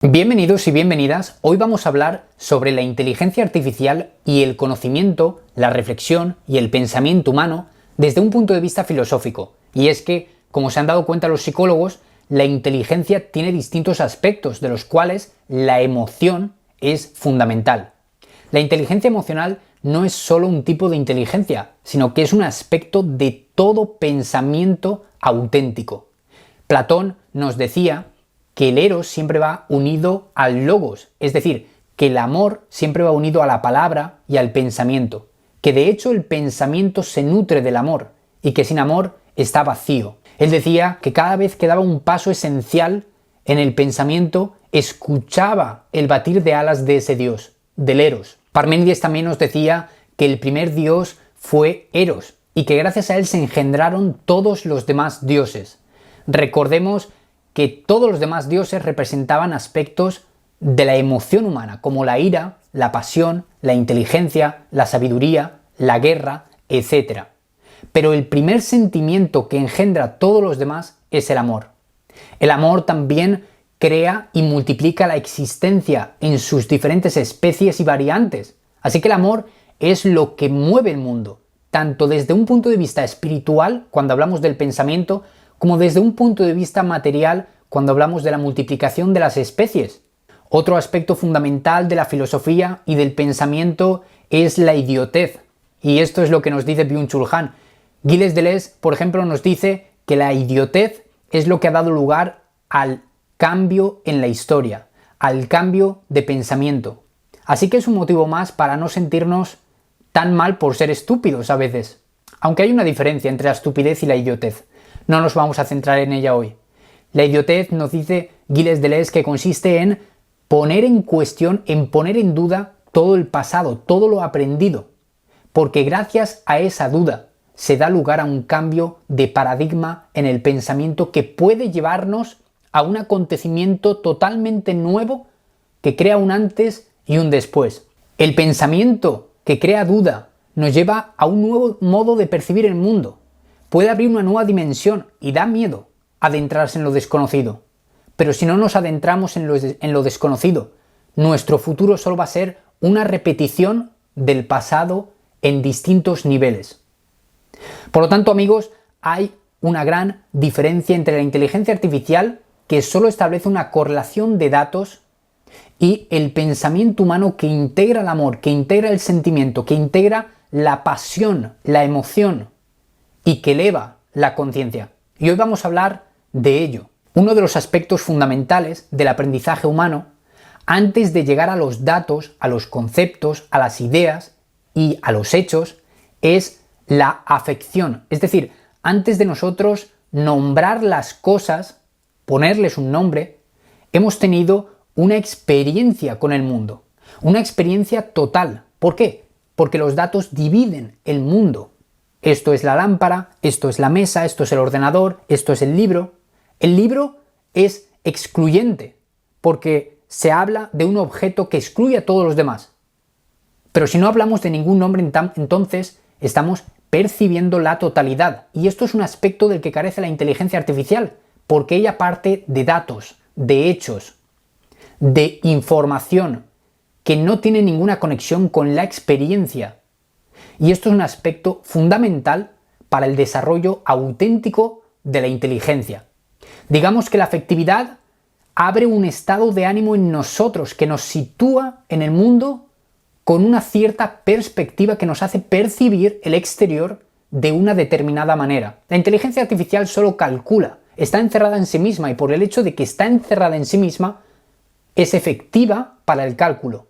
Bienvenidos y bienvenidas. Hoy vamos a hablar sobre la inteligencia artificial y el conocimiento, la reflexión y el pensamiento humano desde un punto de vista filosófico. Y es que, como se han dado cuenta los psicólogos, la inteligencia tiene distintos aspectos, de los cuales la emoción es fundamental. La inteligencia emocional no es solo un tipo de inteligencia, sino que es un aspecto de todo pensamiento auténtico. Platón nos decía que el eros siempre va unido al logos, es decir, que el amor siempre va unido a la palabra y al pensamiento, que de hecho el pensamiento se nutre del amor y que sin amor está vacío. Él decía que cada vez que daba un paso esencial en el pensamiento, escuchaba el batir de alas de ese dios, del eros. Parménides también nos decía que el primer dios fue Eros y que gracias a él se engendraron todos los demás dioses. Recordemos que todos los demás dioses representaban aspectos de la emoción humana, como la ira, la pasión, la inteligencia, la sabiduría, la guerra, etc. Pero el primer sentimiento que engendra todos los demás es el amor. El amor también crea y multiplica la existencia en sus diferentes especies y variantes. Así que el amor es lo que mueve el mundo, tanto desde un punto de vista espiritual, cuando hablamos del pensamiento, como desde un punto de vista material cuando hablamos de la multiplicación de las especies. Otro aspecto fundamental de la filosofía y del pensamiento es la idiotez. Y esto es lo que nos dice Byung-Chul Han. Gilles Deleuze, por ejemplo, nos dice que la idiotez es lo que ha dado lugar al cambio en la historia, al cambio de pensamiento. Así que es un motivo más para no sentirnos tan mal por ser estúpidos a veces. Aunque hay una diferencia entre la estupidez y la idiotez. No nos vamos a centrar en ella hoy. La idiotez, nos dice Gilles Deleuze, que consiste en poner en cuestión, en poner en duda todo el pasado, todo lo aprendido. Porque gracias a esa duda se da lugar a un cambio de paradigma en el pensamiento que puede llevarnos a un acontecimiento totalmente nuevo que crea un antes y un después. El pensamiento que crea duda nos lleva a un nuevo modo de percibir el mundo. Puede abrir una nueva dimensión y da miedo adentrarse en lo desconocido. Pero si no nos adentramos en lo desconocido, nuestro futuro solo va a ser una repetición del pasado en distintos niveles. Por lo tanto, amigos, hay una gran diferencia entre la inteligencia artificial, que solo establece una correlación de datos, y el pensamiento humano que integra el amor, que integra el sentimiento, que integra la pasión, la emoción, y que eleva la conciencia. Y hoy vamos a hablar de ello. Uno de los aspectos fundamentales del aprendizaje humano, antes de llegar a los datos, a los conceptos, a las ideas y a los hechos, es la afección. Es decir, antes de nosotros nombrar las cosas, ponerles un nombre, hemos tenido una experiencia con el mundo. Una experiencia total. ¿Por qué? Porque los datos dividen el mundo. Esto es la lámpara, esto es la mesa, esto es el ordenador, esto es el libro. El libro es excluyente, porque se habla de un objeto que excluye a todos los demás. Pero si no hablamos de ningún nombre, entonces estamos percibiendo la totalidad. Y esto es un aspecto del que carece la inteligencia artificial, porque ella parte de datos, de hechos, de información, que no tiene ninguna conexión con la experiencia. Y esto es un aspecto fundamental para el desarrollo auténtico de la inteligencia. Digamos que la afectividad abre un estado de ánimo en nosotros que nos sitúa en el mundo con una cierta perspectiva que nos hace percibir el exterior de una determinada manera. La inteligencia artificial solo calcula, está encerrada en sí misma, y por el hecho de que está encerrada en sí misma, es efectiva para el cálculo.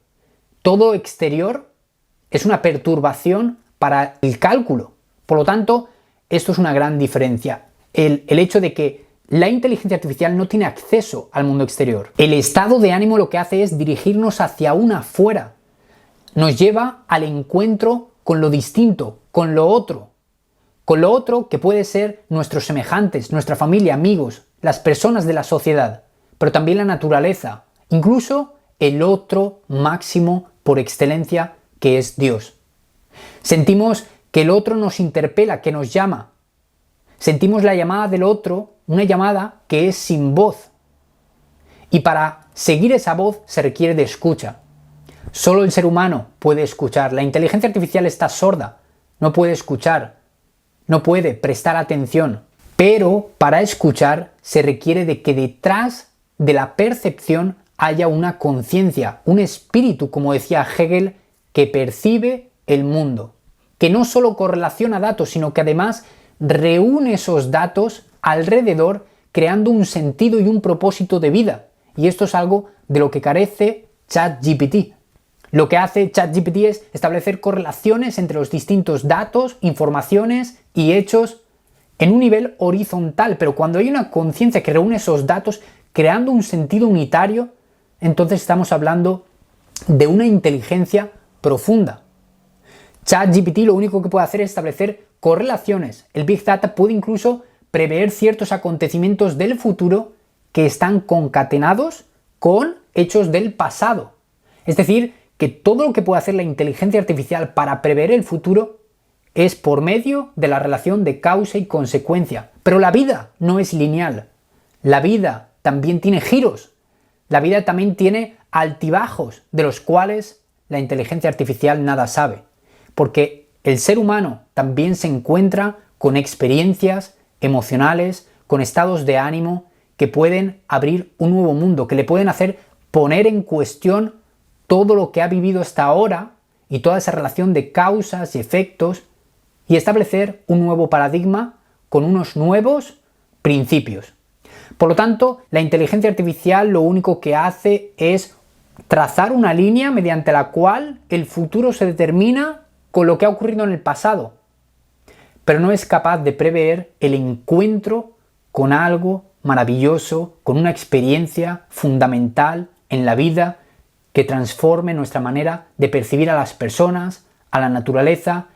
Todo exterior es una perturbación para el cálculo. Por lo tanto, esto es una gran diferencia. El hecho de que la inteligencia artificial no tiene acceso al mundo exterior. El estado de ánimo lo que hace es dirigirnos hacia un afuera. Nos lleva al encuentro con lo distinto, con lo otro. Con lo otro que puede ser nuestros semejantes, nuestra familia, amigos, las personas de la sociedad, pero también la naturaleza, incluso el otro máximo por excelencia, que es Dios. Sentimos que el otro nos interpela, que nos llama. Sentimos la llamada del otro, una llamada que es sin voz. Y para seguir esa voz se requiere de escucha. Solo el ser humano puede escuchar. La inteligencia artificial está sorda, no puede escuchar, no puede prestar atención. Pero para escuchar se requiere de que detrás de la percepción haya una conciencia, un espíritu, como decía Hegel, que percibe el mundo, que no solo correlaciona datos, sino que además reúne esos datos alrededor, creando un sentido y un propósito de vida. Y esto es algo de lo que carece ChatGPT. Lo que hace ChatGPT es establecer correlaciones entre los distintos datos, informaciones y hechos en un nivel horizontal, pero cuando hay una conciencia que reúne esos datos creando un sentido unitario, entonces estamos hablando de una inteligencia profunda. ChatGPT lo único que puede hacer es establecer correlaciones. El Big Data puede incluso prever ciertos acontecimientos del futuro que están concatenados con hechos del pasado. Es decir, que todo lo que puede hacer la inteligencia artificial para prever el futuro es por medio de la relación de causa y consecuencia. Pero la vida no es lineal. La vida también tiene giros. La vida también tiene altibajos, de los cuales la inteligencia artificial nada sabe. Porque el ser humano también se encuentra con experiencias emocionales, con estados de ánimo que pueden abrir un nuevo mundo, que le pueden hacer poner en cuestión todo lo que ha vivido hasta ahora y toda esa relación de causas y efectos y establecer un nuevo paradigma con unos nuevos principios. Por lo tanto, la inteligencia artificial lo único que hace es trazar una línea mediante la cual el futuro se determina con lo que ha ocurrido en el pasado, pero no es capaz de prever el encuentro con algo maravilloso, con una experiencia fundamental en la vida que transforme nuestra manera de percibir a las personas, a la naturaleza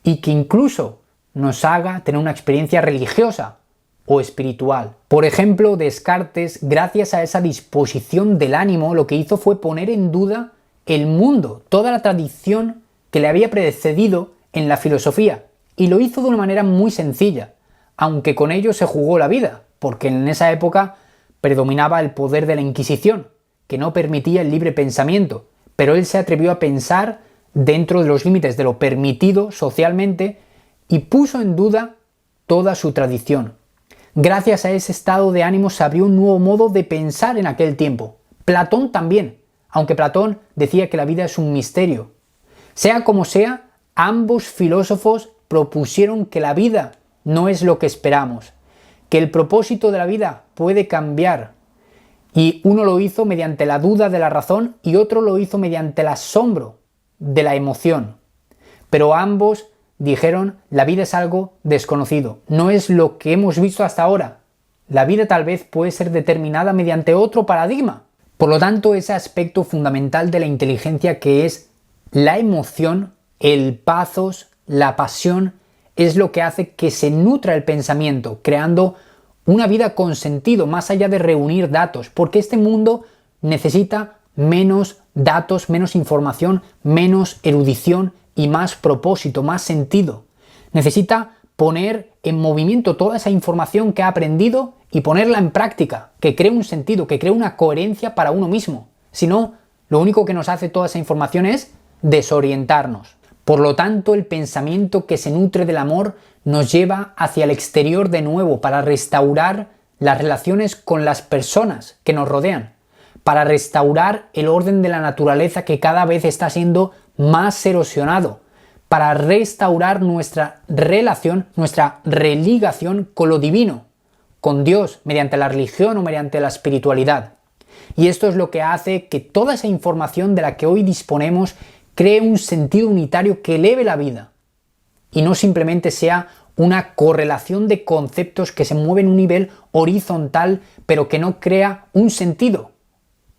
y que incluso nos haga tener una experiencia religiosa o espiritual. Por ejemplo, Descartes, gracias a esa disposición del ánimo, lo que hizo fue poner en duda el mundo, toda la tradición que le había precedido en la filosofía, y lo hizo de una manera muy sencilla, aunque con ello se jugó la vida, porque en esa época predominaba el poder de la Inquisición, que no permitía el libre pensamiento, pero él se atrevió a pensar dentro de los límites de lo permitido socialmente y puso en duda toda su tradición. Gracias a ese estado de ánimo se abrió un nuevo modo de pensar en aquel tiempo. Platón también, aunque Platón decía que la vida es un misterio. Sea como sea, ambos filósofos propusieron que la vida no es lo que esperamos, que el propósito de la vida puede cambiar. Y uno lo hizo mediante la duda de la razón y otro lo hizo mediante el asombro de la emoción. Pero ambos dijeron, la vida es algo desconocido, no es lo que hemos visto hasta ahora. La vida tal vez puede ser determinada mediante otro paradigma. Por lo tanto, ese aspecto fundamental de la inteligencia que es la emoción, el pathos, la pasión, es lo que hace que se nutra el pensamiento, creando una vida con sentido, más allá de reunir datos, porque este mundo necesita menos datos, menos información, menos erudición y más propósito, más sentido. Necesita poner en movimiento toda esa información que ha aprendido y ponerla en práctica, que cree un sentido, que cree una coherencia para uno mismo. Si no, lo único que nos hace toda esa información es desorientarnos. Por lo tanto, el pensamiento que se nutre del amor nos lleva hacia el exterior de nuevo para restaurar las relaciones con las personas que nos rodean, para restaurar el orden de la naturaleza que cada vez está siendo más erosionado, para restaurar nuestra relación, nuestra religación con lo divino, con Dios, mediante la religión o mediante la espiritualidad. Y esto es lo que hace que toda esa información de la que hoy disponemos cree un sentido unitario que eleve la vida y no simplemente sea una correlación de conceptos que se mueven a un nivel horizontal pero que no crea un sentido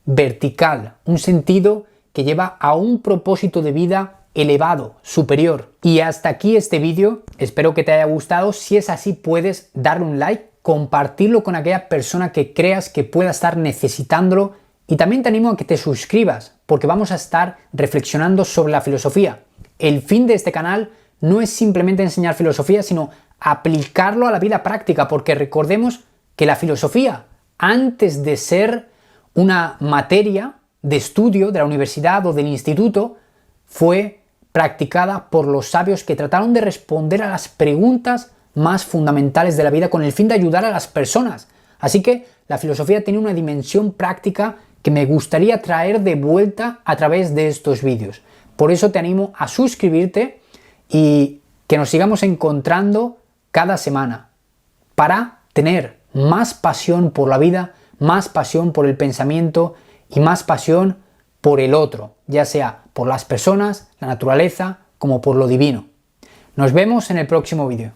vertical, un sentido que lleva a un propósito de vida elevado, superior. Y hasta aquí este vídeo, espero que te haya gustado. Si es así, puedes darle un like, compartirlo con aquella persona que creas que pueda estar necesitándolo. Y también te animo a que te suscribas, porque vamos a estar reflexionando sobre la filosofía. El fin de este canal no es simplemente enseñar filosofía, sino aplicarlo a la vida práctica, porque recordemos que la filosofía, antes de ser una materia de estudio de la universidad o del instituto fue practicada por los sabios que trataron de responder a las preguntas más fundamentales de la vida con el fin de ayudar a las personas. Así que la filosofía tiene una dimensión práctica que me gustaría traer de vuelta a través de estos vídeos. Por eso te animo a suscribirte y que nos sigamos encontrando cada semana para tener más pasión por la vida, más pasión por el pensamiento y más pasión por el otro, ya sea por las personas, la naturaleza, como por lo divino. Nos vemos en el próximo vídeo.